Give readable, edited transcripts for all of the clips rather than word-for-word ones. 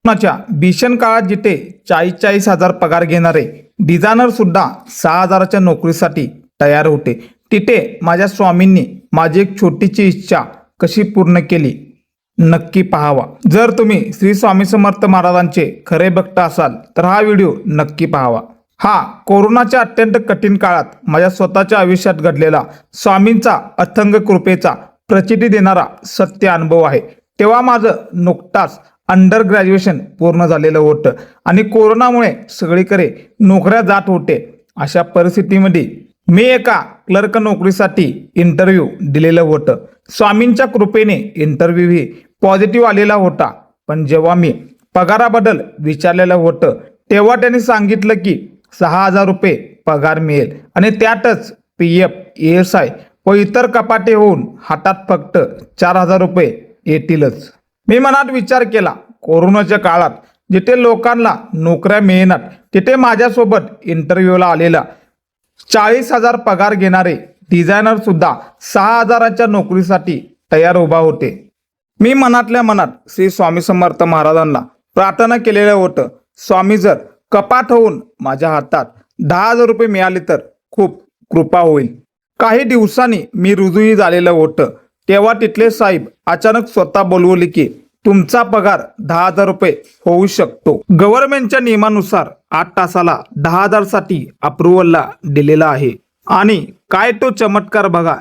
कोरोनाच्या भीषण काळात जिथे 40,000 पगार घेणारे डिझायनर सुद्धा 6,000च्या नोकरीसाठी तयार होते, तिथे माझ्या स्वामींनी माझी एक छोटीशी इच्छा कशी पूर्ण केली नक्की पाहावा। जर तुम्ही श्री स्वामी समर्थ महाराजांचे खरे भक्त असाल तर हा व्हिडिओ नक्की पाहावा। हा कोरोनाच्या अत्यंत कठीण काळात माझ्या स्वतःच्या आयुष्यात घडलेला स्वामींचा अथंग कृपेचा प्रचिती देणारा सत्य अनुभव आहे। तेव्हा माझं नुकताच अंडर ग्रॅज्युएशन पूर्ण झालेलं होतं आणि कोरोनामुळे सगळीकडे नोकऱ्या जात होते। अशा परिस्थितीमध्ये मी एका क्लर्क नोकरीसाठी इंटरव्ह्यू दिलेलं होतं। स्वामींच्या कृपेने इंटरव्ह्यू ही पॉझिटिव्ह आलेला होता, पण जेव्हा मी पगाराबद्दल विचारलेलं होतं तेव्हा त्यांनी सांगितलं की 6,000 रुपये पगार मिळेल आणि त्यातच PF, ESI व इतर कपाटे होऊन हातात फक्त 4,000 रुपये येतीलच। मी मनात विचार केला, कोरोनाच्या काळात जिथे लोकांना नोकऱ्या मिळेनात तिथे माझ्यासोबत इंटरव्ह्यूला आलेला 40,000 पगार घेणारे डिझायनर सुद्धा 6,000च्या नोकरीसाठी तयार उभा होते। मी मनातल्या मनात श्री स्वामी समर्थ महाराजांना प्रार्थना केलेलं होतं, स्वामी जर कपाट होऊन माझ्या हातात 10,000 रुपये मिळाले तर खूप कृपा होईल। काही दिवसांनी मी रुजूही झालेलं होतं तेव्हा तिथले साहेब अचानक स्वतः बोलवले की तुमचा पगार 10,000 रुपये होऊ शकतो। गव्हर्नमेंटच्या नियमानुसार 8 तासाला 10,000 साठी अप्रुव्हलला दिलेला आहे। आणि काय तो चमत्कार बघा,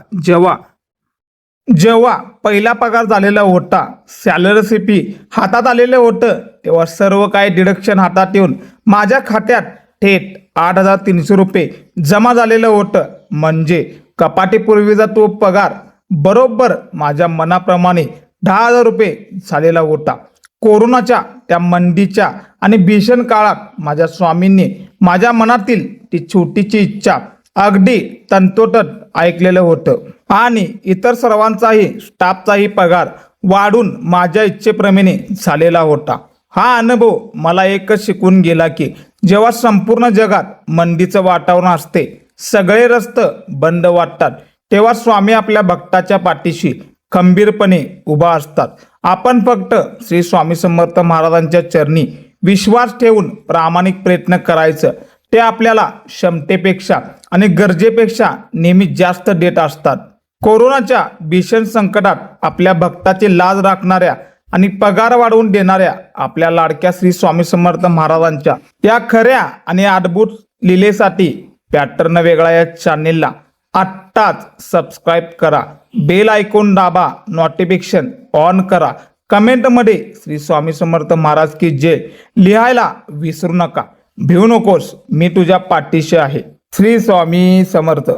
जेव्हा पहिला पगार झालेला होता, सॅलरी स्लिप हातात आलेलं होतं, तेव्हा सर्व काही डिडक्शन हातात येऊन माझ्या खात्यात थेट 8,300 रुपये जमा झालेलं होतं। म्हणजे कपाटीपूर्वीचा तो पगार बरोबर माझ्या मनाप्रमाणे 10,000 रुपये झालेला होता। कोरोनाच्या त्या मंदीच्या आणि भीषण काळात माझ्या स्वामींनी माझ्या मनातील ती छोटीची इच्छा अगदी तंतोतंत ऐकलेलं होतं आणि इतर सर्वांचाही स्टाफचाही पगार वाढून माझ्या इच्छेप्रमाणे झालेला होता। हा अनुभव मला एकच शिकून गेला की जेव्हा संपूर्ण जगात मंदीचं वातावरण असते, सगळे रस्ते बंद वाटतात, तेव्हा स्वामी आपल्या भक्ताच्या पाठीशी खंबीरपणे उभा असतात। आपण फक्त श्री स्वामी समर्थ महाराजांच्या चरणी विश्वास ठेवून प्रामाणिक प्रयत्न करायचं, ते आपल्याला क्षमतेपेक्षा आणि गरजेपेक्षा नेहमी जास्त देत असतात। कोरोनाच्या भीषण संकटात आपल्या भक्ताची लाज राखणाऱ्या आणि पगार वाढवून देणाऱ्या आपल्या लाडक्या श्री स्वामी समर्थ महाराजांच्या या खऱ्या आणि अद्भुत लीलेसाठी पॅटर्न वेगळा या चॅनेलला आत्ताच सबस्क्राईब करा, बेल आयकॉन दाबा, नोटिफिकेशन ऑन करा, कमेंटमध्ये श्री स्वामी समर्थ महाराज की जय लिहायला विसरू नका। भिवू नकोस, मी तुझ्या पाठीशी आहे। श्री स्वामी समर्थ।